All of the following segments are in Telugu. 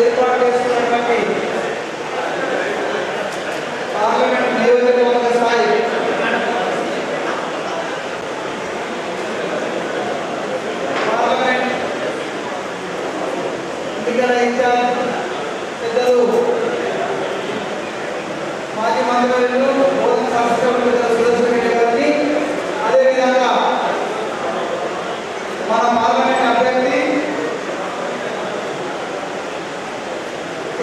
ఏర్పాటు చేస్తున్నటువంటి పార్లమెంట్ నియోజకవర్గ స్థాయి పార్లమెంట్ ఎన్నికల ఇన్ఛార్జ్ పెద్దలు మాజీ మంత్రులు బోధన శాస్త్ర సురేష్ గారిని, అదేవిధంగా మన పార్లమెంట్ అభ్యర్థి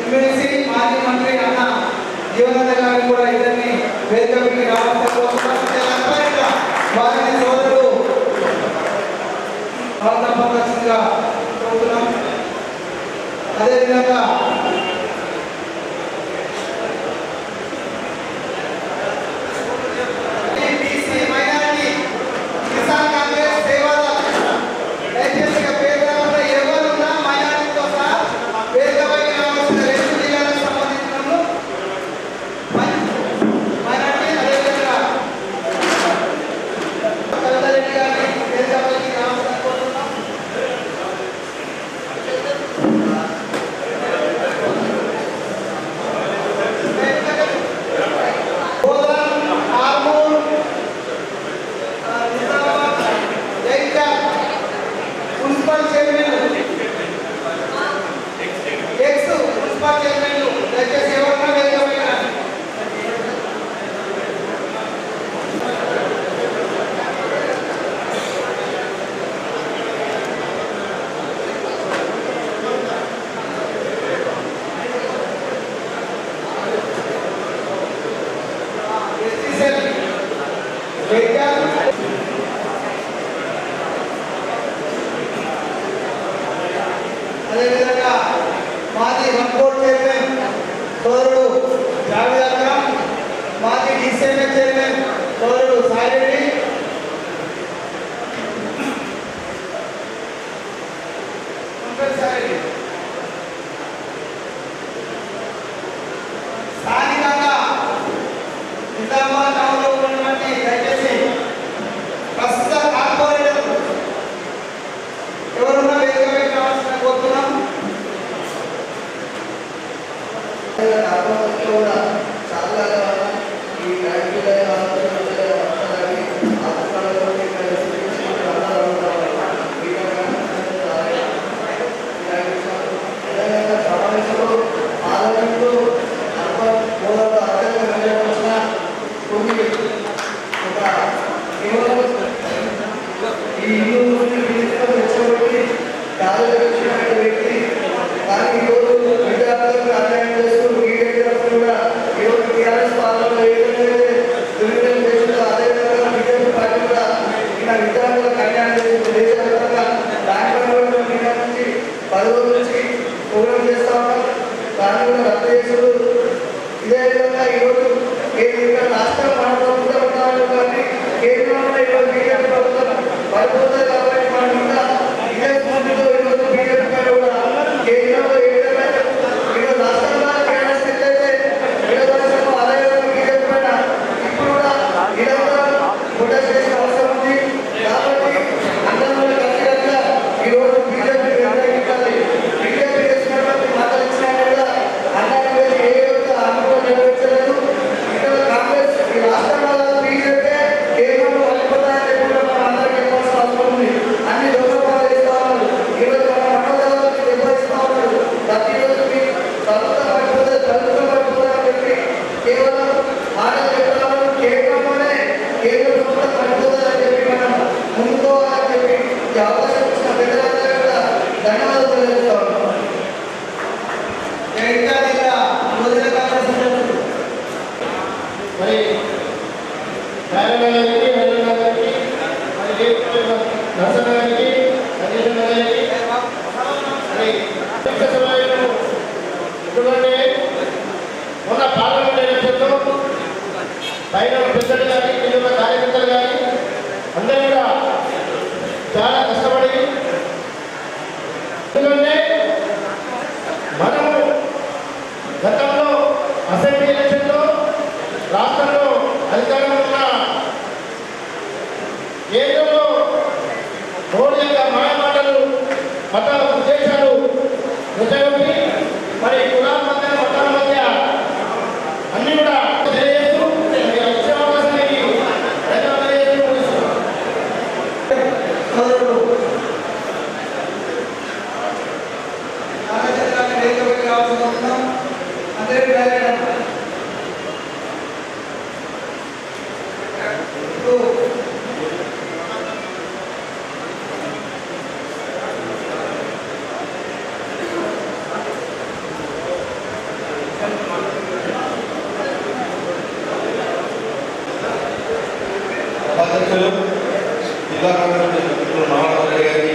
ఎమ్మెల్సీ మాజీ మంత్రి అన్న జీవనానంద గారిని కూడా ఇద్దరిని వేదికకి రావాల్సిన వారిని సోదరుడు తప్పనిసరిగా కోరుతున్నాం. అదేవిధంగా అదేవిధంగా మాజీ హైకోర్టు చైర్మన్ సోదరుడు జావేద్ అక్రమ్, మాజీ డిసిఎంఏ చైర్మన్ సోదరుడు సాయిరెడ్డి, స్థానికంగా నిజామాబాద్ టౌన్లో ఉన్నటువంటి దయచేసి ప్రస్తుత కార్పొరేటర్ ఎవరున్నా వేదికపై రావాల్సిన కోరుతున్నాం. కూడా చాలా ఈ సమావేశంలో పార్లమెంటు ఈ ఇల్లు రెచ్చగొట్టి కార్యదర్శి వ్యక్తి దానికి ఈరోజు విద్యార్థులకు అన్యాయం చేస్తూ కూడా ఈరోజు టీఆర్ఎస్ పాలనలో ఏదైతే దుర్వినియోగం చేస్తుందో అదేవిధంగా బీజేపీ పార్టీ కూడా ఇలా విద్యార్థులకు అన్యాయం చేస్తుంది. దేశవ్యాప్తంగా బ్యాంకుల నుంచి 10 రోజుల నుంచి ప్రోగ్రాం చేస్తా ఉన్నాం. దాన్ని కూడా రద్దు చేసుడు. ఇదే విధంగా ఈరోజు రాష్ట్రం మన ప్రభుత్వం ఉన్నాడు కానీ కేంద్రంలో ఈరోజు బీజేపీ ప్రభుత్వం పడిపోతుంది కాబట్టి మనం ఇంకా ఇదే స్ఫూర్తితో ఈరోజు బీజేపీ పైన కూడా కేంద్రంలో ఏ విధంగా ఈరోజు రాష్ట్రంలో టీఆర్ఎస్ అయితే విరోధంలో అదేవిధంగా బీజేపీ పైన ఇప్పుడు కూడా నిరంతరం ప్రొటెస్ట్ చేసిన అవసరం ఉంది. కాబట్టి అందరూ ఖచ్చితంగా ఈరోజు బీజేపీ వ్యతిరేకించాలి. బీజేపీ చేసినటువంటి మాటలు ఇచ్చినా కూడా అన్యాయం ఏ యొక్క అనుభవం నెరవేర్చలేదు. ఇక్కడ కాంగ్రెస్ ఈ రాష్ట్రంలో బీజేపీ కేంద్రంలో వెళ్ళిపోతాయని చెప్పి మనం అందరికీ చెప్పాల్సిన అవసరం ఉంది. అన్ని దోషాలు చేస్తా ఉన్నారు. ఈరోజు మన మనోదయాలను నిర్వహిస్తూ ఉన్నారు. ప్రతిరోజు ప్రభుత్వం పడిపోతే ప్రభుత్వం పడిపోతాయని చెప్పి కేవలం మాటలు చెప్తాము. కేంద్రంలోనే కేంద్ర ప్రభుత్వం పడిపోతాయని చెప్పి మనం ముందుకోవాలని చెప్పి ఈ అవకాశం ఇచ్చిన పెద్దలందరూ కూడా ధన్యవాదాలు తెలియజేస్తా ఉన్నాం. మొన్న పార్లమెంట్ ఎలక్షన్లో పైన పెద్దలు కానీ కింద కార్యకర్తలు కానీ అందరూ కూడా చాలా కష్టపడి, ఎందుకంటే మనము గతంలో అసెంబ్లీ ఎలక్షన్లో రాష్ట్రంలో అధికారంలో ఉన్న కేంద్రంలో మోడీ యొక్క మాయమాటలు మత ఉద్దేశాలు రెచ్చగొట్టి మరి కులాల మధ్య మతాల మధ్య అన్ని కూడా తెలియజేస్తూ వచ్చే అవకాశాన్ని నాగచంద్రాన్ని వేదికపైకి రావాల్సిన అందరికీ అధ్యక్షులు జిల్లా కాంగ్రెస్ అధ్యక్షులు నారాయణ గారికి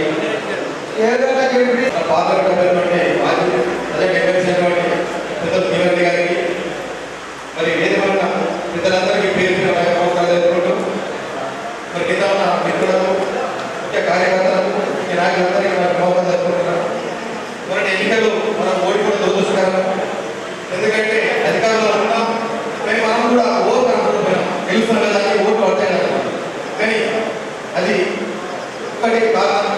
పార్లమెంట్ అభ్యర్థి మాజీ ప్రజెంట్ ఎమ్మెల్సీ పెద్దలు కిరణ్ గారికి మరి వేదికమైన పెద్దలందరికీ పేరు నమస్కారాలు తెలుపుకుంటూ మరి కింద ఉన్న మిత్రులకు ముఖ్య కార్యకర్తలకు ముఖ్య నాయకులందరికీ నమస్కారాలు తెలుపుకుంటున్నాను. మరి ఎన్నికలు మనం ఓడిపోవడం దురదృష్టకరం. ఎందుకంటే అధికారంలో ఉన్నాం కానీ మనం కూడా ఓటు అనుకుంటున్నాం గెలుస్తున్న కదా ఓట్లు పడతాయి కదా. కానీ అది ఒక్కటి కారణం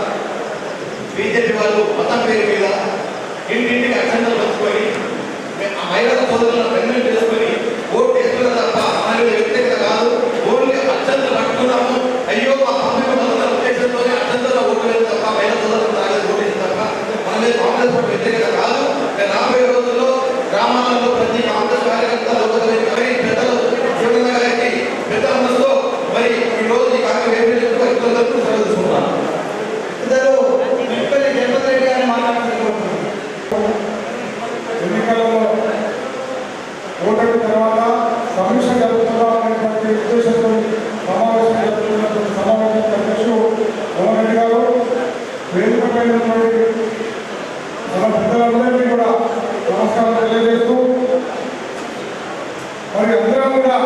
బీజేపీ వాళ్ళు మతం పేరు మీద ఇంటింటికి అక్షంతలు పంచుకొని ఆ మహిళల సోదరులను వెన్నెలు చేసుకొని ఓటు వేస్తున్న తప్ప మన వ్యక్తిగత కాదు, ఓన్లీ అక్షంతలు పట్టుకున్నాము అయ్యో మా పంపిణీ ఉద్దేశంతోనే అక్షంతలో ఓటు లేదు తప్ప మహిళా సోదరులు తాగేది ఓటు వేసిన తప్ప మన మీద కాంగ్రెస్ పార్టీ వ్యక్తిగత కాదు. రాబోయే రోజుల్లో గ్రామాలలో ప్రతి కాంగ్రెస్ కార్యకర్త పెద్దలు జీవన గారికి పెద్ద మనసులో మరి ఈ రోజు ఈ కార్యక్రమం తీసుకున్నాను. ఇద్దరు మెట్పల్లి జగన్ రెడ్డి గారిని మాట్లాడుతున్నారు. ఎన్నికలలో ఓటమి తర్వాత సమీక్ష జరుగుతున్నటువంటి ఉద్దేశంతో సమావేశం జరుగుతున్నటువంటి సమావేశం అధ్యక్షుడు మోహన్ రెడ్డి గారు వేదికపై ఉన్నటువంటి మన పెద్దలందరికీ కూడా నమస్కారం తెలియజేస్తూ మరి అందరం కూడా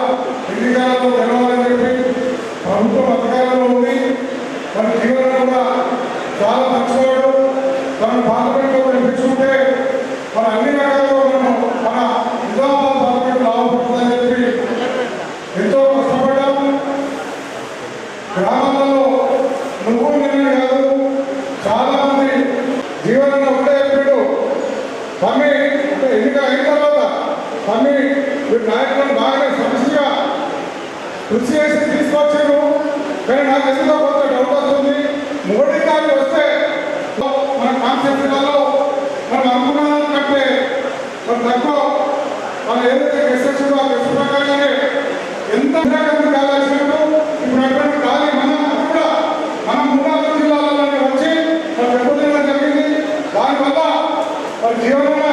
ఎన్నికలలో గెలవాలని చెప్పి ప్రభుత్వం అధికారంలో ఉంది. మన జీవనం కూడా చాలా మంచివాడు. మనం పార్లమెంట్లో కనిపించుకుంటే మన అన్ని రకాలుగా మనము మన నిజామాబాద్ పార్లమెంట్ లాభపడుతుందని చెప్పి ఎంతో కష్టపడ్డాము. గ్రామాలలో నువ్వు నేను కాదు చాలా మంది జీవనంలో ఉండే చెప్పాడు తమ్మి అంటే ఎన్నిక అయిన తర్వాత తమ్మి వీటి నాయకులను బాగానే సమస్యగా కృషి చేసి తీసుకొచ్చాను. కానీ నాకు ఎందుకో కొంత డౌట్ వస్తుంది. మోడీ గారు వస్తే మన కాన్సెప్ట్లలో మనం అనుకున్న కంటే మన తక్కువ మనం ఏదైతే గెస్ట్ వచ్చిందో ఆ గెస్ట్ ప్రకారంగానే ఎంత కావాల్సినట్టు ఇప్పుడు అటువంటి ఖాళీ మనం కూడా మనం 3 జిల్లాలలో వచ్చి మనం పెట్టుకోవడం జరిగింది. దానివల్ల మన జీవనంలో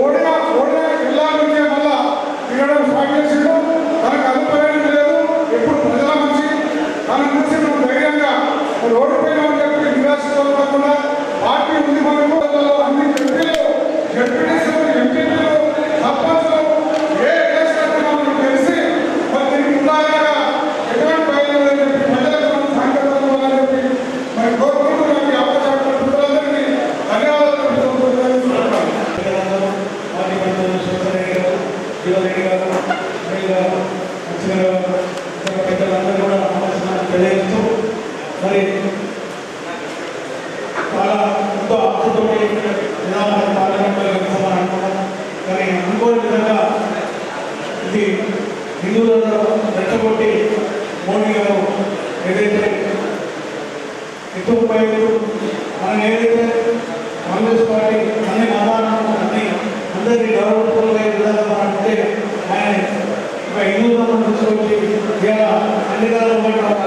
ఓడిన జిల్లా నుంచే మళ్ళా తినడం స్టార్ట్ చేసిండు. తనకు అభిప్రాయం లేదు, ఎప్పుడు ప్రజల మంచి తనను చూసి నువ్వు ధైర్యంగా ఓడిపోయినామని చెప్పి నిరాశతో కాకుండా పార్టీ ఉంది మనకు. అన్ని ఎంపీటీసీలు ఎంపీలు సర్పంచ్లు ఏ మనకు తెలిసి మరి దీనికి ఉదాహరణగా ఎటువంటి ప్రయోజనం అని చెప్పి ప్రజలకు మనం సాంకేతికం అని చెప్పి మరి కోరుకుంటూ నాకు అవకాశం ప్రజలందరికీ ధన్యవాదాలు పెద్దలందరూ కూడా తెలియజేస్తూ మరి చాలా ఎంతో ఆశతో పార్లమెంట్లో అనుకున్నాం. కానీ అనుకోని విధంగా ఇది హిందువులలో రెచ్చగొట్టి మోడీ గారు ఏదైతే ఎక్కువ మనం ఏదైతే కాంగ్రెస్ పార్టీ అన్ని మతాలను అందరినీ గౌరవపూర్వక విధంగా మనం ఉంటే ఆయన ఒక హిందువులను తీసుకొచ్చి ఇవాళ అన్ని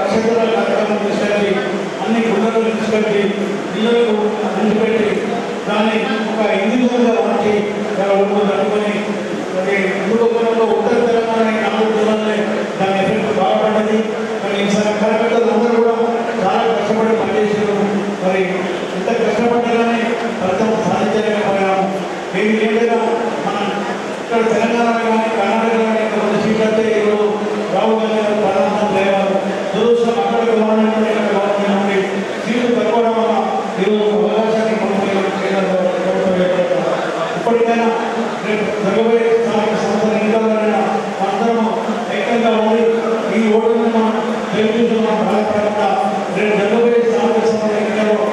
అక్షంతరాల కార్యక్రమం తీసుకొచ్చి అన్ని గుండెలను తీసుకొచ్చి పిల్లలకు అందిపెట్టి దాన్ని ఒక హిందువులుగా మార్చి అనుకొని హిందువులలో ఉత్తర తెలంగాణ 4 జిల్లాలనే దాని ఎఫెక్ట్ బాగుపడ్డది. మరి ఈసారి కార్యకర్తలు అందరూ కూడా చాలా కష్టపడి పనిచేసారు. మరి ఇంత కష్టపడ్డాలని ఫలితం సాధించలేకపోయాము. మేము ఏదైనా మనం ఇక్కడ తెలంగాణ కానీ కర్ణాటక కానీ కొంత సీట్లు అయితే ఈరోజు రాహుల్ గాంధీ గారు ప్రధానమంత్రి అయ్యారు. దురదృష్టం అక్కడ గవర్నమెంట్ సీట్లు తక్కువడం వల్ల ఈరోజు అవకాశాన్ని ఇప్పటికైనా రేపు జరగబోయే స్థానిక సంస్థల ఎన్నికలైనా అందరం ఐక్యంగా ఉండి ఈ ఓటును మనం గెలిపించుకున్న బాధపడకుండా రేపు జరగబోయే స్థానిక సంస్థల ఎన్నికల్లో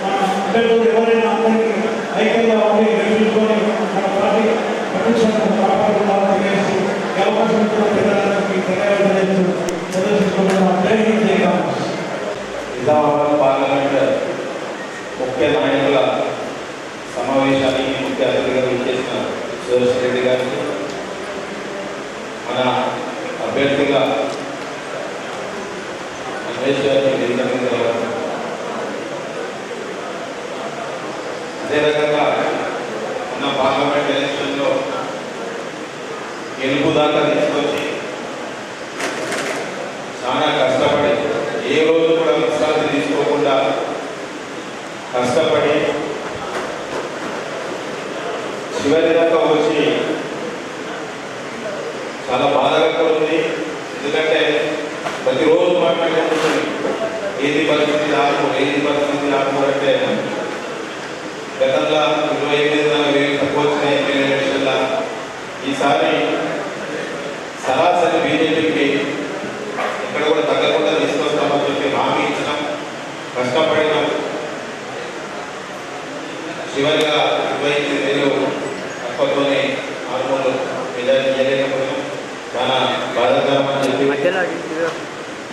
మన అభ్యర్థులు ఎవరైనా అందరికీ ఐక్యంగా ఉండి గెలిపించుకొని మన సుదర్శన్ రెడ్డి గారికి, మన అభ్యర్థిగా రమేష్ గారికి అదే రకంగా మన పార్లమెంట్ ఎలక్షన్లో గెలుపు దాకా తీసుకొచ్చి చాలా కష్టపడి ఏ రోజు కూడా విశ్రాంతి తీసుకోకుండా కష్టపడి చివరి దాకా వచ్చి చాలా బాధగా ఉంది. ఎందుకంటే ప్రతిరోజు మాట్లాడుకుంటుంది ఏది పరిస్థితి ఆకు అంటే గతంలో 28,000 తక్కువ వచ్చినాయి ఎమ్మెల్యే ఎలక్షన్ల. ఈసారి సరాసరి బీజేపీకి ఎక్కడ కూడా తగ్గకుండా తీసుకొస్తామని చెప్పి హామీ ఇచ్చినాం, కష్టపడినాం. చివరిగా 28,000 తక్కువతోనే ఆల్మోస్ట్ మెజారిటీ చేయలేకపోయినాం. చాలా బాధాకరం అని చెప్పి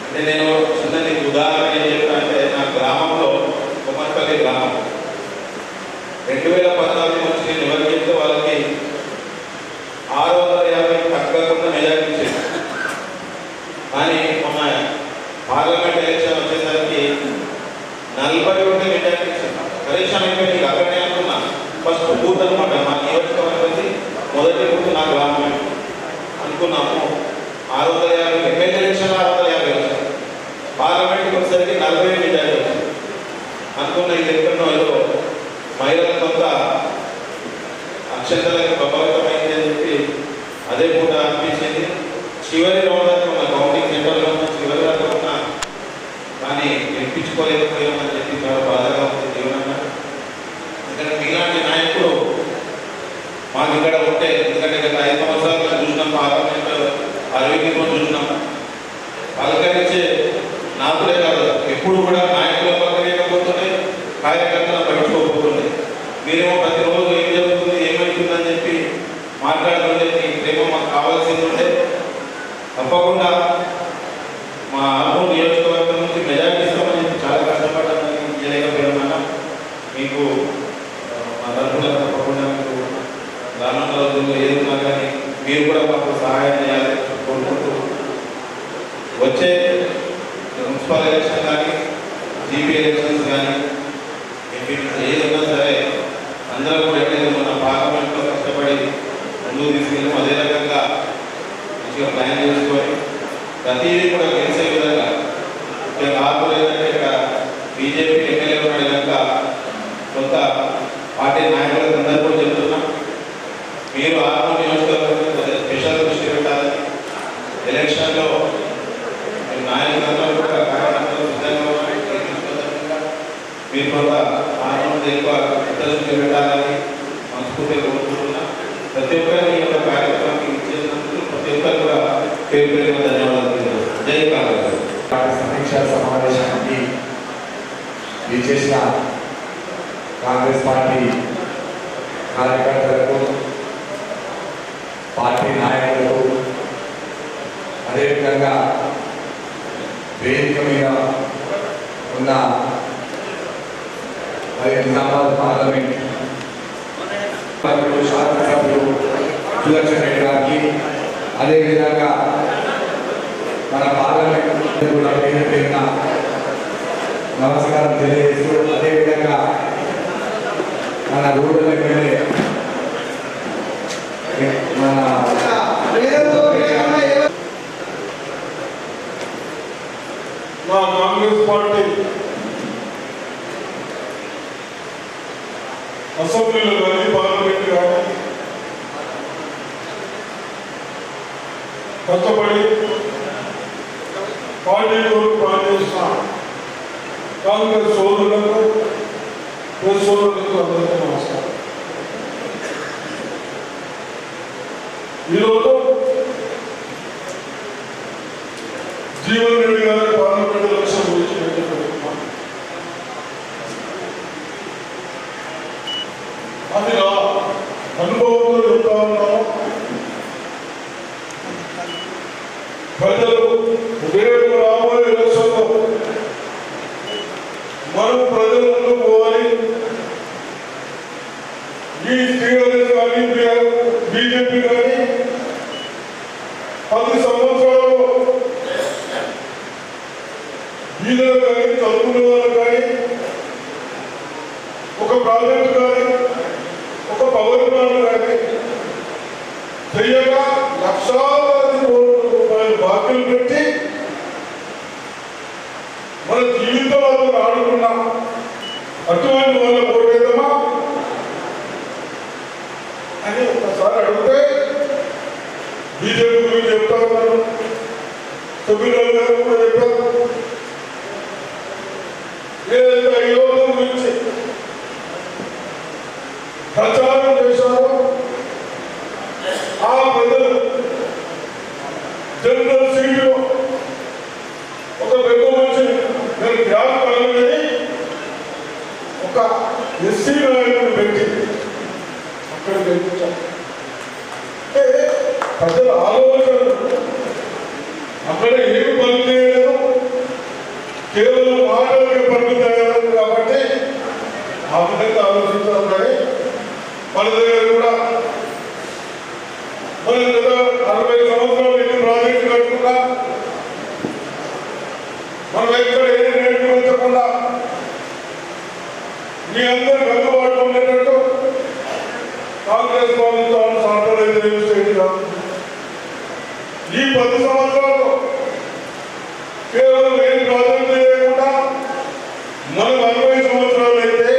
అంటే నేను చిన్నది ఉదాహరణ ఏం చెప్పానంటే నా గ్రామంలో కొమ్మపల్లి గ్రామం 2014 నుంచి నేను ఎవరు చెప్తే వాళ్ళకి 650 తగ్గకుండా మెజారిటీ ఇచ్చేది. కానీ మొన్న పార్లమెంట్ ఎలక్షన్ వచ్చేసరికి 41 మెజారిటీ ఇచ్చింది. పరీక్ష అయిపోయింది. అక్కడనే అనుకున్నా ఫస్ట్ బూత్ అనమాట, మా నియోజకవర్గం మొదటి బూత్ నా గ్రామమే అనుకున్నాము. 650 ఎమ్మెల్యే ఎలక్షన్ 650 వచ్చాయి. పార్లమెంట్కి వచ్చేసరికి 40 మెజారిటీ వచ్చింది. అనుకున్న ఇది ఎక్కడో మహిళల కొంత అక్షంతలకు ప్రభావితమైంది అని చెప్పి అదే పూట అనిపించింది. చివరి రౌండ్ ఉన్న కౌంటింగ్ సెంటర్లో ఉన్న చివరి దాకా ఉన్నా కానీ గెలిపించుకోలేకపోయామని చెప్పి చాలా బాధగా ఉంది జీవనంగా. ఎందుకంటే మీలాంటి నాయకుడు మాకు ఇక్కడ ఉంటే, ఎందుకంటే గత 5 సంవత్సరాలుగా చూసినాం, పార్లమెంట్ 60 చూసినాం. పలకరించే నాకులే కాదు, ఎప్పుడు కూడా నాయకుల పలకలేకపోతుండే, కార్యకర్తలు పట్టించుకోకపోతుండే. మీరేమో ప్రతిరోజు ఏం జరుగుతుంది ఏమవుతుందని చెప్పి మాట్లాడుతుంటే మీ ప్రేమ మాకు కావాల్సింది ఉంటే తప్పకుండా మా ఆర్మూర్ నియోజకవర్గం నుంచి మెజారిటీ ఇస్తామని చెప్పి చాలా కష్టపడ్డామని చేయలేకపోయామన్నా. మీకు మా తరఫున తప్పకుండా మీకు రానున్న రోజుల్లో ఏదున్నా కానీ మీరు కూడా మాకు సహాయం చేయాలని కోరుకుంటూ వచ్చే మున్సిపల్ ఎలక్షన్ కానీ జీపీ ఎలక్షన్స్ కానీ ఏదైనా సరే అందరూ కూడా ఎక్కడైతే మన పార్లమెంట్లో కష్టపడి ముందుకు తీసుకెళ్ళాము. అదే రకంగా మంచిగా ప్లాన్ చేసుకొని ప్రతిదీ కూడా గెలిచే విధంగా ఆర్మూర్ ఏదంటే ఇక్కడ బీజేపీ ఎమ్మెల్యే ఉన్నాడు కనుక కొంత పార్టీ నాయకులకు అందరూ కూడా చెప్తున్నాం, మీరు ఆర్మూర్ నియోజకవర్గం స్పెషల్ దృష్టి పెట్టాలని. ఎలక్షన్లో నాయకులందరూ కూడా కార్యకర్తలు సిద్ధంగా మీరు కొంత ఆర్మూర్ ఎక్కువ దృష్టి పెట్టాలని మనస్ఫూర్తిగా కోరుకుంటున్నా. ప్రతి ఒక్కరిని ఈ యొక్క కార్యక్రమానికి ఇచ్చేసినందుకు ప్రతి ఒక్కరు కూడా పేరు పేరుగా ధన్యవాదాలు. జై కాంగ్రెస్. సమీక్షా సమావేశానికి విచ్చేసిన కాంగ్రెస్ పార్టీ కార్యకర్తలకు, పార్టీ నాయకులకు, అదేవిధంగా వేదిక మీద ఉన్న నిజామాబాద్ పార్లమెంట్ శాసనసభ్యులు సుదర్శన్ రెడ్డి గారికి, అదేవిధంగా మన పార్లమెంట్ కూడా పేరు పేరున నమస్కారం తెలియజేస్తూ, అదేవిధంగా మన రూరల్ ఎమ్మెల్యే మన మా కాంగ్రెస్ పార్టీ అసెంబ్లీలో కానీ పార్లమెంట్ కానీ కష్టపడి పార్టీ కొరకు పనిచేసిన కాంగ్రెస్ సోదరులకు, ప్రెస్ సోదరులకు అందరికీ నమస్కారం. ఈరోజు జీవన్ రెడ్డి గారి పార్లమెంట్ ఎలక్షన్ గురించి పెట్టుకుంటున్నాం. అది నా అనుభవంలో చెప్తా ఉన్నాము. ప్రజలు రేపు రాబోయే ఎలక్షన్లో మనం ప్రజల ముందుకు పోవాలి. ఈ టీఆర్ఎస్ కానీ బీజేపీ కానీ 10 సంవత్సరాలు బీదలు కానీ చదువుకునే వాళ్ళు కానీ ఒక ప్రాజెక్టు కానీ ఒక పవర్ ప్లాంట్ కానీ చెయ్యగా లక్షలాది కోట్ల రూపాయలు బాకీలు పెట్టి మన జీవితాలతో ఆడుకున్నాం. అటువంటి వాళ్ళ పోటేద్దామా అని ఒకసారి అడిగితే బీజేపీ గురించి చెప్తా ఉన్నారు, సభ్యురాలు గారు కూడా చెప్పారు. ఏదైతే యువత గురించి ప్రచారం చేశారో ఆ ప్రజలు జనరల్ సీట్లో ఒక పెద్ద మనిషి నేను గ్రామ కలగని ఒక ఎస్సీ నాయకుడు పెట్టి అక్కడ గెలిపించారు. అంటే ప్రజల ఆలోచనలు అక్కడ ఏమి పని చేయలేదు, కేవలం మాటలకే పరిమితమయ్యారు. కాబట్టి ఆ విధంగా ఆలోచించారు. కానీ మన దగ్గర కూడా మనం గత 60 సంవత్సరాలు ఎన్ని ప్రాజెక్టులు కట్టుకున్నా మనం ఎక్కడ ఏ రేటు పెంచకుండా మీ అందరికి అందుబాటులో ఉండేటట్టు కాంగ్రెస్ ప్రభుత్వం సాంప్రదాయ స్టేట్గా ఈ 10 సంవత్సరాలు కేవలం ఏం ప్రాజెక్టు చేయకుండా మనం 60 సంవత్సరాలు అయితే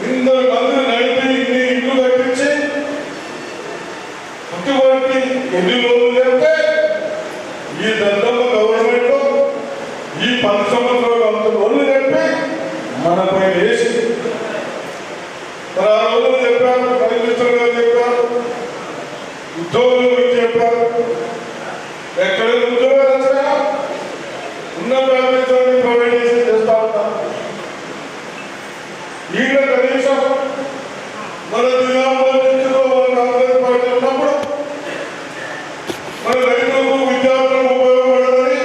200 మందిని నడిపి ఇన్ని ఇల్లు కట్టించి అటువంటి ఎన్ని రోజులు చెప్తే ఈ దద్దమ్మ గవర్నమెంట్ ఈ 10 సంవత్సరాలు అంత రోజులు చెప్పి మనపై వేసి మరి ఆ రోజులు చెప్పారు. మినిస్టర్ గారు చెప్పారు, ఉద్యోగుల గురించి చెప్పారు. ఎక్కడ ఉద్యోగాలు వచ్చినా ఉన్న ప్రాంతాన్ని ప్రైవేటైజేషన్ చేస్తా ఉంటారు. ఈయన కనీసం మన జిల్లాలో మన కాంగ్రెస్ పార్టీ ఉన్నప్పుడు మన రైతులకు విద్యార్థులకు ఉపయోగపడదని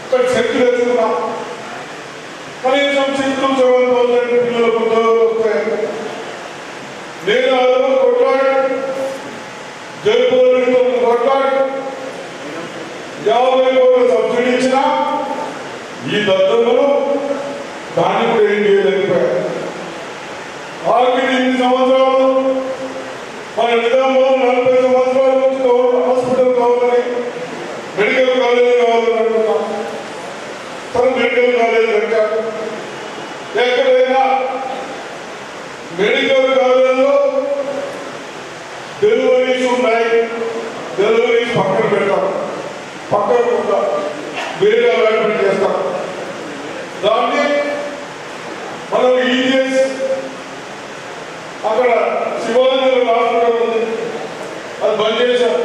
ఒక శక్తి తెచ్చుకున్నాం. కనీసం 6,000-7,000 పిల్లలకు ఉద్యోగాలు వస్తాయి. నేను అందులో కొట్లాడి జైపూర్తో కొట్లాడి 50 కోట్ల సబ్సిడీ ఇచ్చిన ఈ దద్దమ్మలు దాన్ని కూడా ఏం చేయలేకపోయారు. ఆఖరి 8 సంవత్సరాలు మన నిజామాబాద్ 40 సంవత్సరాల నుంచి హాస్పిటల్ కావాలని, మెడికల్ కాలేజీ కావాలని అనుకున్నాం. సరే మెడికల్ కాలేజీ కట్టారు. ఎక్కడైనా మెడికల్ కాలేజీలో డెలివరీస్ ఉన్నాయి, డెలివరీస్ పక్కన పెడతారు, పక్కన వేరే అలాట్మెంట్ చేస్తారు. దాన్ని మనం ఈజీఎస్ అక్కడ శివాజీ హాస్పిటల్ ఉంది, అది బంద్ చేశారు.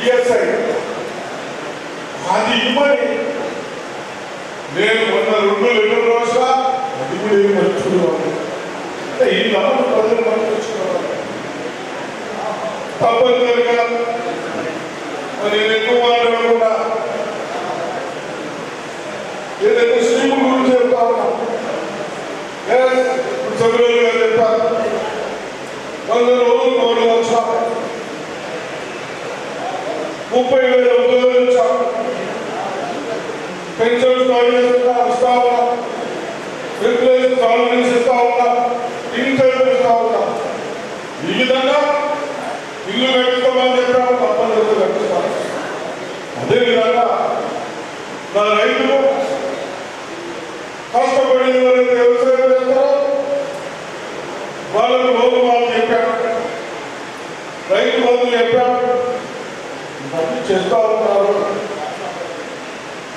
ఈఎస్ఐ అది ఇవ్వని నేను మొన్న 2 లెటర్లు రాసా, అది కూడా ఏమి మర్చిపోవాలి. అంటే ఈ లాభం ప్రజలు మర్చిపోవాలి తప్పనిసరిగా. నేను ఎక్కువ మాట్లాడకుండా ఏదైతే స్కీముల గురించి చెప్తా ఉన్నా, సభ్యులు గారు చెప్పారు 100 రోజులు 3 లక్షలు 30,000 ఉద్యోగాలు ఇచ్చాం. పెన్షన్ ఇస్తా ఉన్నా, రిప్లేస్ సాలరీస్ ఇస్తా ఉన్నా, ఇన్సెంటివ్ ఇస్తా ఉన్నా. ఈ విధంగా ఇల్లు కట్టిస్తామని చెప్పాము, తప్పనిసరిగా కట్టిస్తాం. అదేవిధంగా నా రైతులు కష్టపడి ఎవరైతే వ్యవసాయం చేస్తారో వాళ్ళకు లోన్ మాకు చెప్పాను, రైతు బంధువులు చెప్పాను, ఇవన్నీ చేస్తా ఉన్నారు.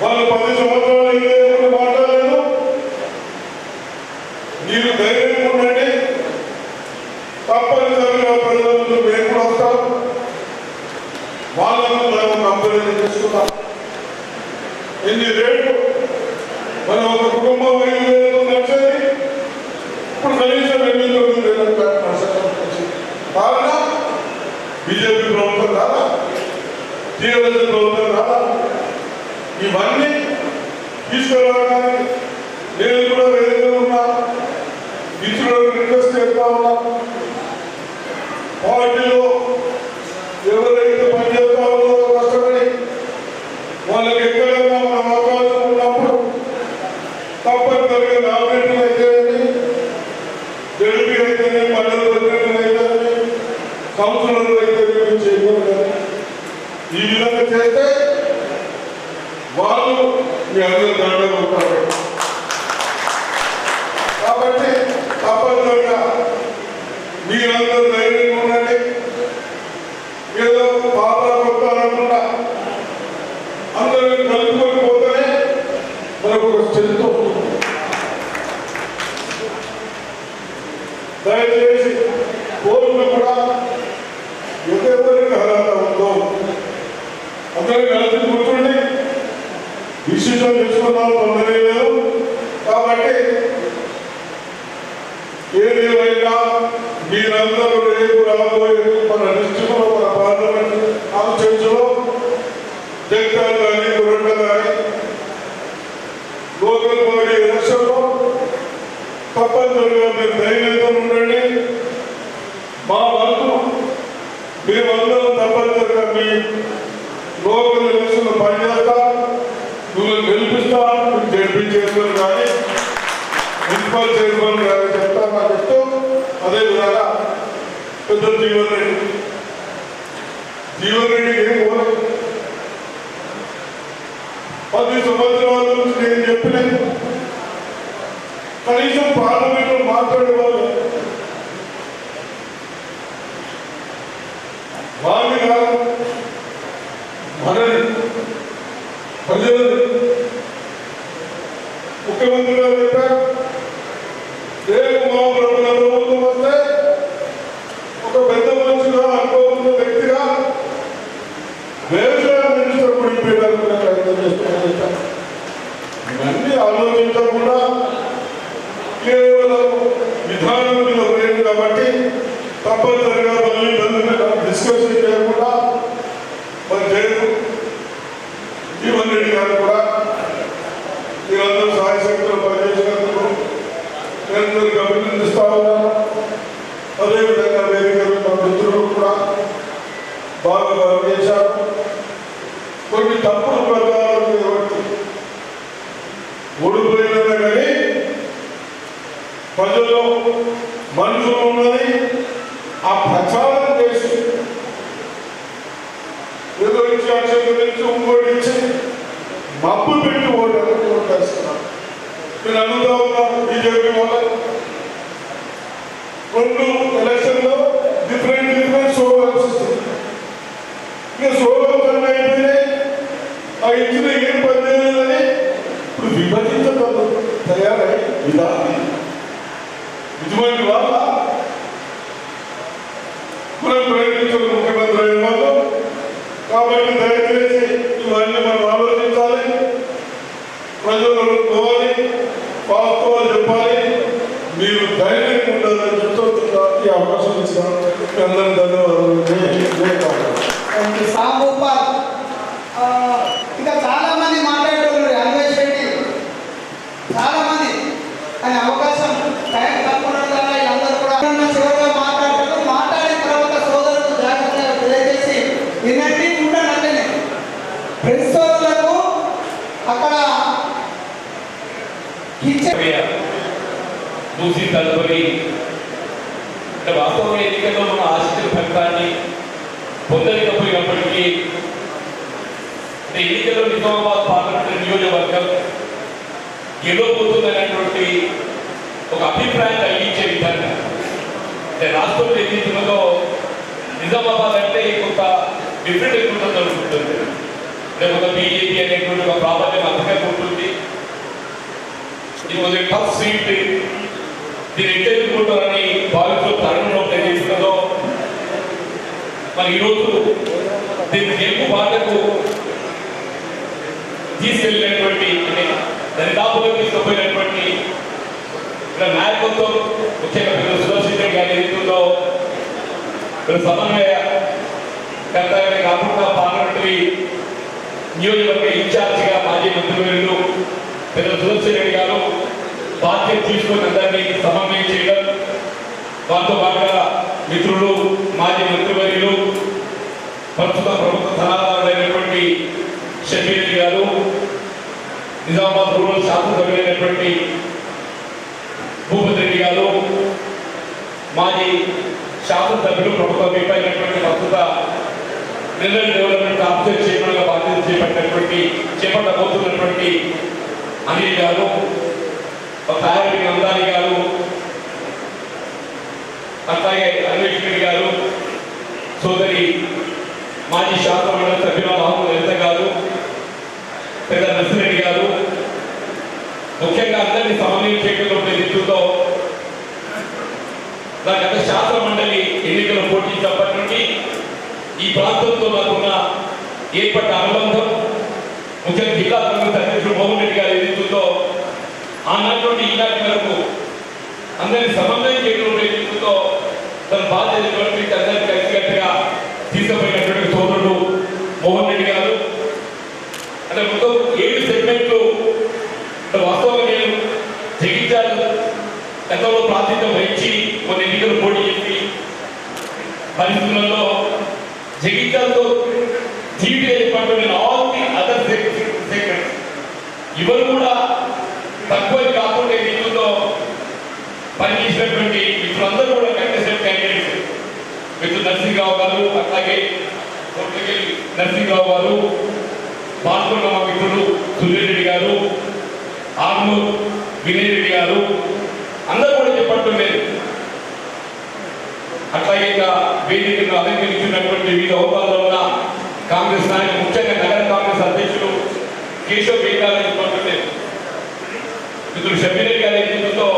వాళ్ళు 10 సంవత్సరాలు ఇంకేమీ మాట్లాడలేదు. మీరు ధైర్యంగా ఉండండి, తప్పనిసరిగా ప్రజల ముందు మేము కూడా వస్తాం. వాళ్ళను మనం కంపెనీ చేసుకుంటాం. ఎన్ని రేట్లు మనం ఒక కుటుంబం 5,000 నడిచేది ఇప్పుడు కనీసం 8,900 కారణం బీజేపీ ప్రభుత్వం కాదా, టీఆర్ఎస్ ప్రభుత్వం కాదా? ఇవన్నీ తీసుకురావడానికి నేను కూడా వేదికగా ఉన్నా, మిత్రులకు రిక్వెస్ట్ చేస్తా ఉన్నా. కొత్తగా నామినేషన్ అయితే జడ్పీ అయితేనే మండల ప్రెసిడెంట్ అయితే కౌన్సిలర్లు అయితే చేయకూడదు. ఈ విధంగా చేస్తే వాళ్ళు మీ అందరూ దండలు ఉంటారు. కాబట్టి తప్పనిసరిగా మీరందరూ ధైర్యంగా ఉండండి. ఏదో పాప కొత్త అనకుండా అందరూ కలుపుకొని పోతేనే మనకు ఒక స్ట్రెంత్ ఉంటుంది. దయచేసి కోర్టులు కూడా ఎవరెవరికి అర్హత ఉందో అందరూ కలిసి కూర్చోండి. డిసిషన్ తీసుకున్నాం తొందర లేదు. కాబట్టి ఏదేమైనా మీరందరూ రేపు రాబోయే మన డిస్ట్రిక్ట్లో మన పార్లమెంట్ కాన్స్టిట్యూన్సీలో జగన్ కానీ గురంట కానీ లోకల్ బాడీ ఎలక్షన్లో తప్పనిసరిగా మీరు ధైర్యంతో ఉండండి. మా వరకు మేమందరం తప్పనిసరిగా మీ లోకల్ ఎలక్షన్లో పనిచేస్తా, మిమ్మల్ని గెలిపిస్తా. మీకు జడ్పీ చైర్మన్ కానీ మున్సిపల్ చైర్మన్ కానీ చెప్తామని చెప్తూ అదేవిధంగా పెద్ద జీవన్ రెడ్డి ఏం పోలేదు. 10 సంవత్సరాల నుంచి నేను చెప్పిన కనీసం పార్లమెంట్లో మాట్లాడేవాళ్ళు వాడిని కాదు, మనని ప్రజలు ముఖ్యమంత్రి గారు చెప్పారు. రేపు మా ప్రభుత్వం వస్తే ఒక పెద్ద మనిషిగా అనుభవం వ్యక్తిగా వ్యవసాయ మినిస్టర్ పడిపోయేదానికి ప్రయత్నం చేస్తున్నాను. ఇవన్నీ ఆలోచించకుండా కేవలం విధానం మీద లేదు. కాబట్టి తప్పనిసరిగా మళ్ళీ డిస్కషన్ చేయకుండా మరి జీవన్ రెడ్డి గారు కూడా మీరందరూ సాయశక్తులు పనిచేసినందుకు నేను అభినందిస్తా ఉన్నాను. అదేవిధంగా వేదికలు మా మిత్రులు కూడా బాగా పనిచేశారు. కొన్ని తప్పుడు ప్రచారాలు ఓడిపోయినా కానీ ప్రజల్లో మనుషులు ఉన్నది ఆ ప్రచారం చేసి ఏదో ఇచ్చి అక్షర గురించి ఇంకోటి ఇచ్చి మబ్బు పెట్టి ఓటేస్తున్నారు. నేను అనుకుంటా ఉన్నాను బీజేపీ వాళ్ళు 2 ఎలక్షన్లో డిఫరెంట్ సోగల్స్ ఇస్తుంది. ఇంకా సోగల్స్ అన్నీ అయిపోయినాయి. ఆ ఇచ్చిన ఏం పని చేయలేదని ఇప్పుడు విభజించడం తయారై విధానం ఇటువంటి వాళ్ళ మనం ప్రయత్నించాలి ముఖ్యమంత్రి అయిన వాళ్ళు. కాబట్టి దయచేసి ఇవన్నీ మనం ఆలోచించాలి, ప్రజలు పోవాలి, వాస్తవాలు చెప్పాలి. మీరు ధైర్యంగా ఉండాలని చెప్తూ ఈ అవకాశం ఇచ్చిన అందరూ ధన్యవాదాలు. ఇంకా చాలా మంది మాట్లాడేటోళ్ళు అన్వేష్ రెడ్డి చాలా మంది కానీ అవకాశం టైం తక్కువ అందరూ కూడా చివరిగా మాట్లాడతారు. మాట్లాడిన తర్వాత సోదరులకు జాగ్రత్తగా తెలియజేసి వినండి ఉండండి. ప్రెస్ సోదరులకు అక్కడ दूसरी तदपरी వాస్తవంగా ఎన్నికల్లో మన ఆశించిన ఫలితాన్ని పొందలేకపోయినప్పటికీ ఎన్నికల్లో నిజామాబాద్ పార్లమెంటరీ నియోజకవర్గం గెలవబోతుందనేటువంటి ఒక అభిప్రాయం కలిగించే విధంగా రాష్ట్రంలో ఎన్నికలలో నిజామాబాద్ అంటే కొంత డిఫరెంట్ ఎక్కువ జరుగుతుంది. లేకపోతే బీజేపీ అనేటువంటి ఒక ప్రాబల్యం అధికంగా ఉంటుంది. ఇది ఒక టఫ్ సీట్. దీన్ని ఎట్టెత్తుకుంటారని భావిస్తూ తరుణంలో ప్రయత్నిస్తుందో మరి ఈరోజు దీన్ని గెలుపు బాటకు తీసుకెళ్ళినటువంటి దరిదాపులో తీసుకుపోయినటువంటి నాయకత్వం ముఖ్యంగా సురక్షితం గారి ఎదుగుతుందో సమన్వయ కర్తవ్యమే కాకుండా పార్లమెంటరీ నియోజకవర్గ ఇన్ఛార్జిగా మాజీ మంత్రివర్యులు పెద్ద సురక్షిత గారు బాధ్యత తీసుకొని అందరినీ సమన్వయం చేయడం, వారితో పాటుగా మిత్రులు మాజీ మంత్రివర్యులు ప్రస్తుత ప్రభుత్వ సలహాదారులైనటువంటి షబీర్ గారు, నిజామాబాద్ రూరల్ శాసనసభ్యులైనటువంటి మాజీ శాసనసభ్యులు ప్రభుత్వ విపైనటువంటి ప్రస్తుత మినరల్ డెవలప్మెంట్ ఆఫీసర్ చైర్మన్గా బాధ్యత చేపట్టబోతున్నటువంటి అనిల్ గారు, సాయరి నందాని గారు, అట్లాగే అన్వేష్ గారు, సోదరి మాజీ శాసన మండలి సభ్యురాలు లలిత గారు, పెద్ద నర్సిరెడ్డి గారు, ముఖ్యంగా అందరినీ సమన్వయం చేయడంలో ఎదుగుతో నా గత శాసన మండలి ఎన్నికలు పోటీచినప్పటి నుండి ఈ ప్రాంతంతో నాకున్న ఏర్పడ్డ అనుబంధం, ముఖ్యంగా జిల్లా కాంగ్రెస్ అధ్యక్షుడు మోహన్ రెడ్డి గారు ఎదుగుతో ఆనాటి నుండి ఈనాటి వరకు అందరినీ సమన్వయం చేయడంలో ఎదుగుతో తన బాధ్యత అందరినీ కలిసికట్టుగా తీసుకుపోయినటువంటి సోదరుడు మోహన్ రెడ్డి గారు. అంటే మొత్తం 7 సెగ్మెంట్లు వాస్తవంగా నేను జగిత్యాల గతంలో ప్రాతినిధ్యం వహించి కొన్ని ఎన్నికలు పోటీ చేసి పరిస్థితులలో జగిత్యాలతో జీవితం ఏర్పాటు నేను ఆల్ ది అదర్ సెగ్మెంట్స్ ఇవరు కూడా తక్కువ కాకుండా ఎన్నికల్లో పనిచేసినటువంటి మిత్రులందరూ కూడా కంటెస్టెడ్ క్యాండిడేట్స్. మిత్రులు నరసింహరావు గారు, అట్లాగే నరసింహరావు గారు, పాల్గొన్న మా మిత్రులు సురేరెడ్డి గారు, ఆర్మూర్ వినయ్ రెడ్డి గారు అందరూ కూడా చెప్పట్లేదు. అట్లాగే ఇంకా వేదికను అలంకరించినటువంటి వివిధ హోదాల్లో ఉన్న కాంగ్రెస్ నాయకులు, ముఖ్యంగా నగర కాంగ్రెస్ అధ్యక్షులు కేశవ్ బేగ్ గారు చెప్పట్లేదు. మిత్రులు షబీర్ రెడ్డి గారి నేతృత్వంతో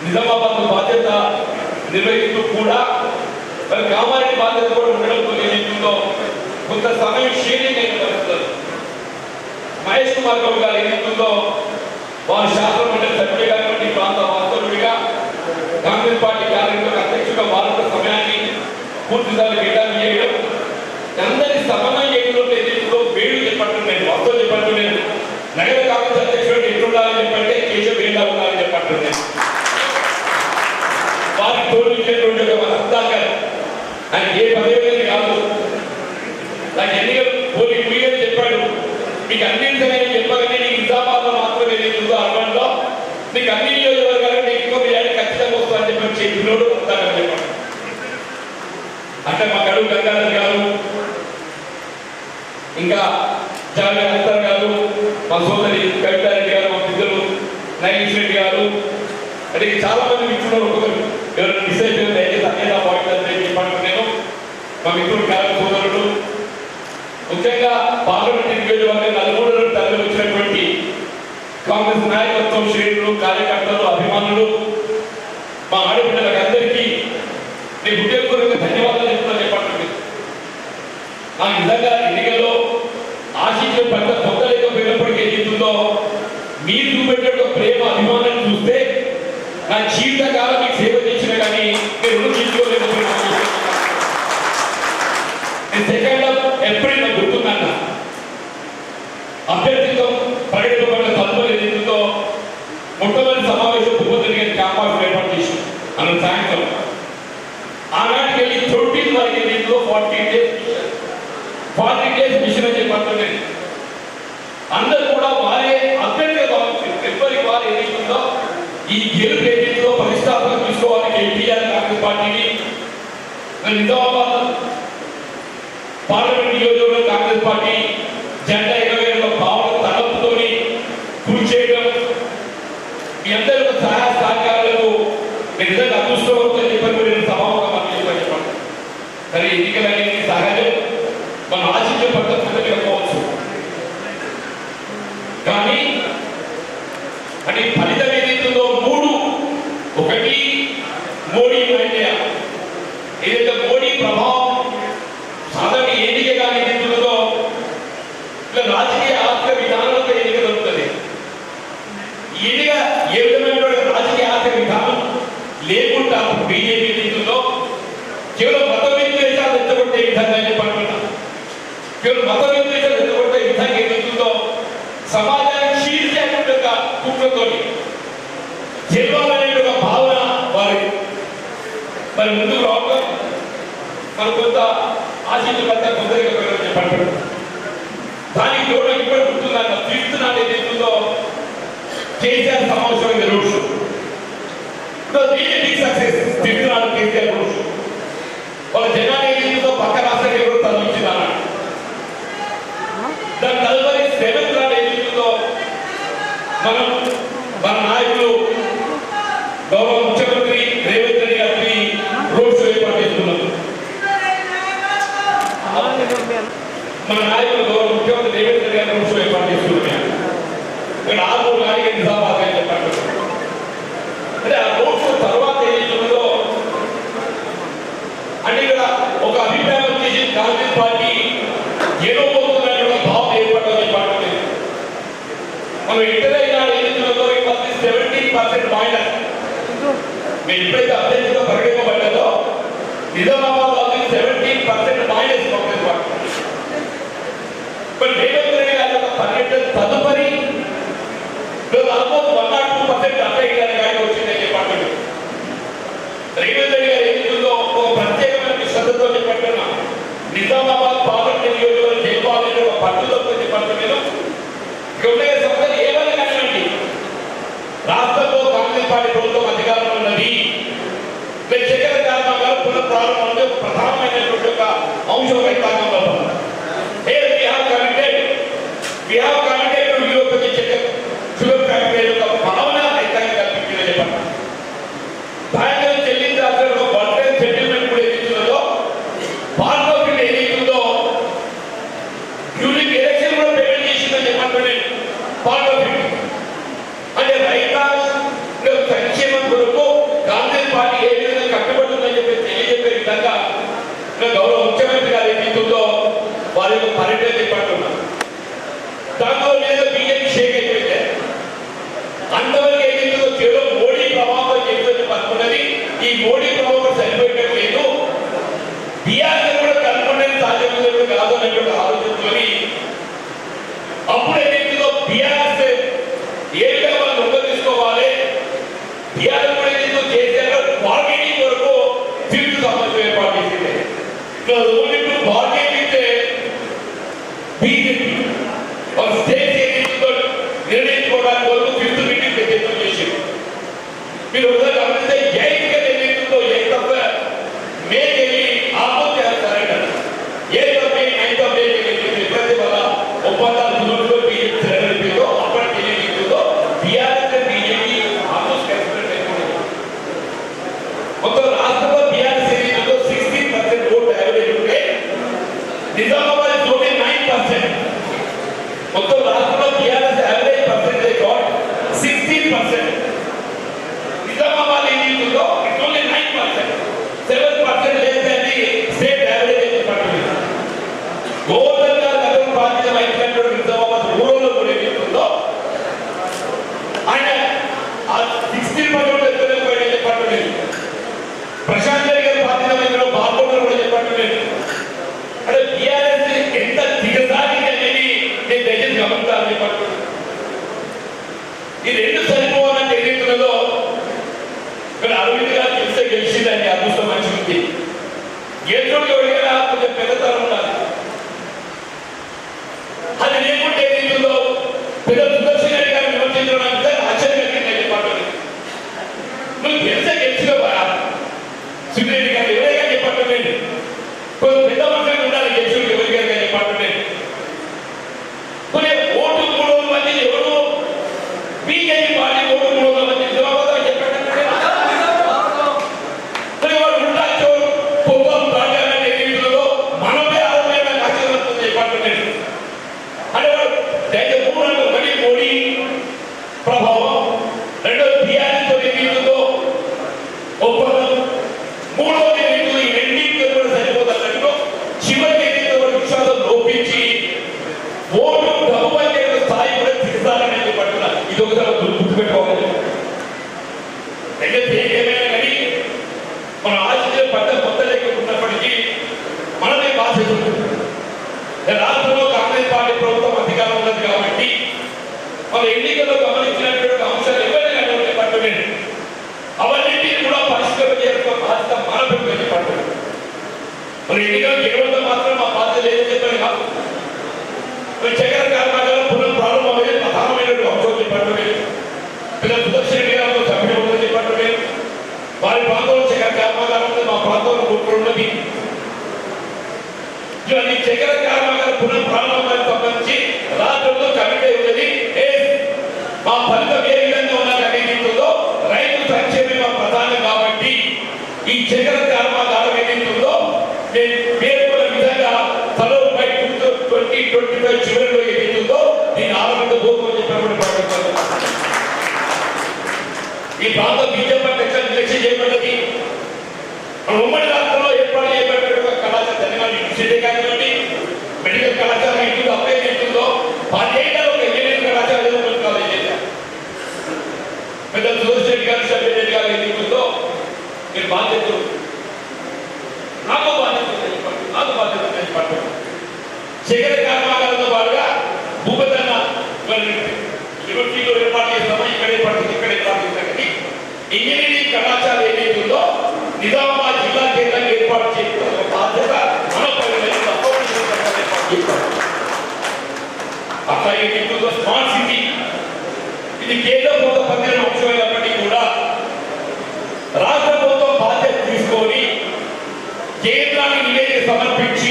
నిజామాబాద్ బాధ్యత నిర్వహిస్తూ కూడా మరి కామారెడ్డి బాధ్యత కూడా ఉండడంతో నేతృత్వంతో కొంత సమయం షేరింగ్ అయిన పరిస్థితులు మహేష్ కుమార్ గౌడ్ గారి నేతృత్వంతో వారు శాసన మండలి సభ్యులుగా ప్రాంత వాస్తవుడిగా కాంగ్రెస్ పార్టీ కార్యక్రమ అధ్యక్షుడిగా వారు సమయాన్ని పూర్తిసారి కేటాయింపు చేయడం, అందరి సమన్వయం చేయడంలో నేతృత్వంలో వేడు చెప్పట్టున్నాను, వాస్తవం చెప్పట్టున్నాను. నగర కాంగ్రెస్ అధ్యక్షుడు ఎట్లుండాలని చెప్పంటే కేశవ్ వేడా ఉండాలని చెప్పట్టున్నాను. వారికి తోడించేటువంటి ఒక హస్తాకారు ఆయన ఏ పదవి కాదు. నాకు ఎన్నికలు పోటీ ముయ్యని చెప్పాడు, మీకు అన్ని చెప్పగానే నీకు నిజామాబాద్లో మాత్రమే లేదు, అర్బన్లో నీకు అన్ని నియోజకవర్గాలు నీకు ఎక్కువ ఖచ్చితంగా వస్తుందని చెప్పి చేతిలోడు వస్తానని చెప్పాడు. అంటే మా గడువు గంగాధర్ గారు, ఇంకా జావేద్ అఖ్తర్ గారు, మా సోదరి కవితారెడ్డి గారు, మా పిల్లలు నైష్ రెడ్డి గారు, అంటే చాలా మంది మిత్రులు ఒక్కొక్కరు ఎవరు మిస్ అయిపోయింది దయచేసి అన్నేదా పాయింట్ అని చెప్పాను. నేను మా మిత్రుడు కాలం సోదరుడు, ముఖ్యంగా పార్లమెంట్ నియోజకవర్గం నలుమూలలో తరలి వచ్చినటువంటి కాంగ్రెస్ నాయకత్వం, శ్రేణులు, కార్యకర్తలు, అభిమానులు, మా ఆడపిల్లలకు అందరికీ నేను హృదయపూర్వక ధన్యవాదాలు చెప్తున్నా చెప్పండి. నాకు నిజంగా ఎన్నికల్లో ఆశించిన పంట పొందలేకపోయినప్పటికీ ఏదైతుందో మీరు చూపెట్టే ప్రేమ అభిమానాన్ని చూస్తే నా జీవితకాలం మీకు సేవ చేసిన కానీ నేను రుణం తీసుకోలేకపోయినా. నేను 2 ఏప్రిల్ నాకు గుర్తుందన్న అభ్యర్థిత్వం ప్రకటింపబడిన తదుపరి ఏదైతుందో మొట్టమొదటి సమావేశం ఉపద్రవ క్యాంపస్ ఏర్పాటు చేసి అన్న సాయంత్రం ఆనాటికి వెళ్ళి 13 వరకు ఏదైతుందో 40 డేస్ మిషన్ అని చెప్పంటున్నాను. అందరూ కూడా వారే అభ్యర్థిగా భావించారు. ఫిబ్రవరి వారు ఏదైతుందో ఈ గెలుపు ఏదైతుందో పరిష్కారం తీసుకోవాలి కేటీఆర్ కాంగ్రెస్ పార్టీని. నిజామాబాద్ పార్లమెంట్ నియోజకవర్గంలో కాంగ్రెస్ పార్టీ జెండా ఎగవేయడంలో భావన తలపుతోని కృషి చేయడం, మీ అందరూ సహాయ సహకారాలకు నిజంగా అదృష్టవంతులు చెప్పని నేను సభాముఖంగా చెప్పండి. సరే ఎన్నికలు అనేది సహజం, మనం ఆశించే పద్ధతి చెప్పవచ్చు. కానీ అంటే ఫలితం ఏదైతుందో 3 ఒకటి మోడీ మైండియా ఏదైతే మోడీ ప్రభావం సాధారణ ఎన్నిక కానీ ఏదైతుందో ఇలా రాజకీయ ఆర్థిక విధానంలో ఎన్నిక దొరుకుతుంది. ఎన్నిక ఏ విధమైన రాజకీయ ఆర్థిక విధానం లేకుండా బీజేపీ ఏదైతుందో కేవలం మత విద్వేషాలు ఎత్తగొట్టే విధంగా చెప్పనుకున్నా, కేవలం మత విద్వేషాలు ఎత్తగొట్టే విధంగా ఏదైతుందో సమాజాన్ని క్షీణించేటువంటి ఒక కుట్రతో గెలవాలనే ఒక భావన వారి మరి ముందుకు రావడం మన కొంత ఆశించబడ్డ కొందరిగా చెప్పండి. దానికి తోడు ఇప్పుడు గుర్తుందన్న తీర్చునాడు ఏదైతుందో కేసీఆర్ సమావేశం రోజు బీజేపీ సక్సెస్ మీరు ఎప్పుడైతే అభ్యర్థిగా పరిగణింపబడ్డారో Nizamabad 17% minus Congress party. But Revanth Reddy గారి యొక్క పర్యటన తదుపరి ఆల్మోస్ట్ 102% అబ్బాయి గారి గారికి వచ్చిందని చెప్పండి. రేవంత్ రెడ్డి గారు ఏమిటో ఒక ప్రత్యేకమైన శ్రద్ధతో చెప్పంటున్నా. నిజామాబాద్ పార్లమెంట్ నియోజకవర్గం జైపాలని ఒక పట్టుదలతో చెప్పండి. మీరు ఇక్కడ సంస్థలు ఏమైనా కానివ్వండి, రాష్ట్రంలో కాంగ్రెస్ పార్టీ ప్రభుత్వం అధికారంలో ఉన్నది. చక్కెర కార్యక్రమాలు పునఃప్రారంభంలో ప్రధానమైనటువంటి ఒక అంశం రైతాంగంలో షుగర్ ఫ్యాక్టరీ యొక్క భావన రైతాంగం కల్పించిందని చెప్పండి. బ్యాంకులు చెల్లించాల్సిన ఒక వన్ టైం సెటిల్మెంట్ కూడా ఏదైతుందో పార్ట్ ఆఫ్ ఇట్ ఏదైతుందో డ్యూరింగ్ ఎలక్షన్ కూడా పేమెంట్ చేసిందని చెప్పండి. పార్ట్ ఆఫ్ ఇట్ అంటే రైతాంగం సంక్షేమం కొరకు కాంగ్రెస్ పార్టీ ఏ విధంగా కట్టుబడుతుందని చెప్పి తెలియజెప్పే విధంగా గౌరవ ముఖ్యమంత్రి గారు ఏదైతుందో వారి యొక్క పర్యటన చెప్పంటున్నారు. దాంట్లో లేదా బీజేపీ షేక్ అయిపోయింది. అంతవరకు ఏదైతుందో కేవలం మోడీ ప్రభావం చేస్తుందని పట్టుకున్నది. ఈ మోడీ ప్రభావం సరిపోయేటట్టు లేదు, బీఆర్ఎస్ కూడా కనుక్కునేది సాధ్యమైనట్టు కాదు అనేటువంటి ఆలోచనతోని అప్పుడు ఏదైతుందో బీఆర్ఎస్ ఏ విధంగా ముందు తీసుకోవాలి, బీఆర్ఎస్ కూడా ఏదైతే చేశారో బార్గెనింగ్ వరకు సీట్లు సమావేశం ఏర్పాటు చేసింది. Only to bargain with BJP ఒక స్టేట్ ఏదైతుందో నిర్ణయించుకోవడానికి వరకు 5th మీటింగ్ ప్రయత్నం చేసింది. మీరు ఒకసారి గమనిస్తే 8th ఏదైతుందో 8th ఆఫ్ మేకి వెళ్ళి ఆల్మోస్ట్ చేస్తారంట. 8th of May 9th of May ఎప్పుడైతే వాళ్ళ ఒప్పందాలు కుదురులో బీజేపీ తెరగలిపిందో అప్పటికి ఏదైతుందో బీఆర్ఎస్ బీజేపీ ఆల్మోస్ట్ కలిసినట్టు అయిపోయింది. మొత్తం రాష్ట్రంలో బీఆర్ఎస్ ఏదైతుందో 16% ఓట్ యావరేజ్ ఉంటే నిజామాబాద్ 9%. మొత్తం రాష్ట్రంలో బీఆర్ఎస్ యావరేజ్ పర్సెంటేజ్ 16%. నిజామాబాద్ ఏదైతుందో ఇట్ ఓన్లీ 9%. 7% లేదని స్టేట్ యావరేజ్ చెప్పండి. గోవర్ధన్ గారు నగరం బాధ్యత వహించినటువంటి నిజామాబాద్ ఊళ్ళో కూడా ఏదైతుందో ఆయన 16% ఎత్తున చెప్పండి. ప్రశాంత్ రెడ్డి గారు బాధ్యత వహించడం బాగుంటారు కూడా చెప్పండి. అంటే బీఆర్ఎస్ ఎంత దిగజారింది అనేది నేను దయచేసి గమనించాలని చెప్పండి. ఈ రెండు సరిపోవాలని ఏదైతున్నదో ఇక్కడ అరవింద్ గారు తెలిస్తే గెలిచిందండి, అదృష్టం మంచిగా ఉంది. గెలుచుడు ఎవరికైనా కొంచెం పెద్దతనం ఉండాలి. అది లేకుంటే ఏదైతుందో పెద్ద సుదర్శన్ రెడ్డి గారు విమర్శించడానికి ఆశ్చర్యం కలిగిందని చెప్పండి. నువ్వు గెలిస్తే గెలిచినవా సురేష్ గారు ఎవరైనా చెప్పండి. కొంచెం పెద్ద మనసుగా ఉండాలి గెలుచుడు ఎవరికైనా చెప్పండి. కొన్ని ఓటు 300 మంది ఎవరు బీజేపీ పార్టీ ఓటు 300 మంది నిజామాబాద్ చెప్పండి. వాడు ఉంటాచో పొగం రాజాన్ని ఏదైతుందో మనమే ఆరోగ్యమైన ఆశీర్వదిస్తుంది చెప్పండి. అంటే వాడు దయచేసి 300 మంది మోడీ ప్రభావం, రెండోది బీఆర్ఎస్ తో ఏదైతుందో ఒప్పందం, మూడోది ఏదైతుందో ఈ రెండింటికి కూడా సరిపోతున్నట్టు చివరికి ఏదైతే విశ్వాసం లోపించి ఓటు డబ్బు స్థాయి కూడా తీస్తారని చెప్పంటున్నారు. ఇది ఒకసారి గుర్తుపెట్టుకోవాలి. ఏమైనా కానీ మనం ఆశించిన పంట మొత్తం లేకున్నప్పటికీ మనమే బాధ్యత ఉంటుంది. రాష్ట్రంలో కాంగ్రెస్ పార్టీ ప్రభుత్వం అధికారం ఉన్నది కాబట్టి మన ఎన్నికల్లో గమనించినటువంటి అంశాలు ఎవరైనా కానీ చెప్పండి. అవన్నింటినీ కూడా పరిష్కారం చేయాల్సిన బాధ్యత మన పెట్టుకుని చెప్పండి. మన ఎన్నికలు గెలవడం మాత్రం మా బాధ్యత లేదని చెప్పని కాదు. చక్కెర కార్యక్రమాలు పునఃప్రారంభమైన ప్రధానమైనటువంటి అంశం చెప్పండి. పిల్లల సుదర్శన్ రెడ్డి గారు సభ్యులు చెప్పండి. వారి ప్రాంతంలో చక్కెర కర్మాగారం మా ప్రాంతంలో ఉన్నది. ఈ చక్కెర కర్మాగారం పునఃప్రారంభానికి సంబంధించి రాష్ట్రంలో కమిటీ ఉన్నది. మా ఫలితం ఏ విధంగా ఉన్నది అనేది రైతు సంక్షేమం మా ప్రధానం కాబట్టి ఈ చక్కెర కర్మాగారం ఏదైతుందో నేను పేర్కొన్న విధంగా తలో 2025 చివరిలో ఏదైతుందో దీని ఆరంభంలో పోతుందని చెప్పినప్పుడు ఈ ప్రాంతం బీజేపీ నిర్లక్ష్యం చేయబడ్డది. మన ఉమ్మడి రాష్ట్రంలో ఏర్పాటు చేయబడినటువంటి కళాశాల తెలంగాణ యూనివర్సిటీ కానివ్వండి, మెడికల్ కళాశాల ఇంట్లో అప్లై చేస్తుందో 10 ఏళ్ళలో ఒక ఇంజనీరింగ్ కళాశాల కాలేజ్ చేశారు. పెద్ద సుదర్శన్ రెడ్డి గారు సభ్యులు గారు ఏదైతుందో లిబర్టీలో ఏర్పాటు చేస్తామో ఇక్కడే పడుతుంది, ఇక్కడే పాటిస్తాం. ఇంజనీరింగ్ కళాశాల ఏదైతే ఉందో నిజామాబాద్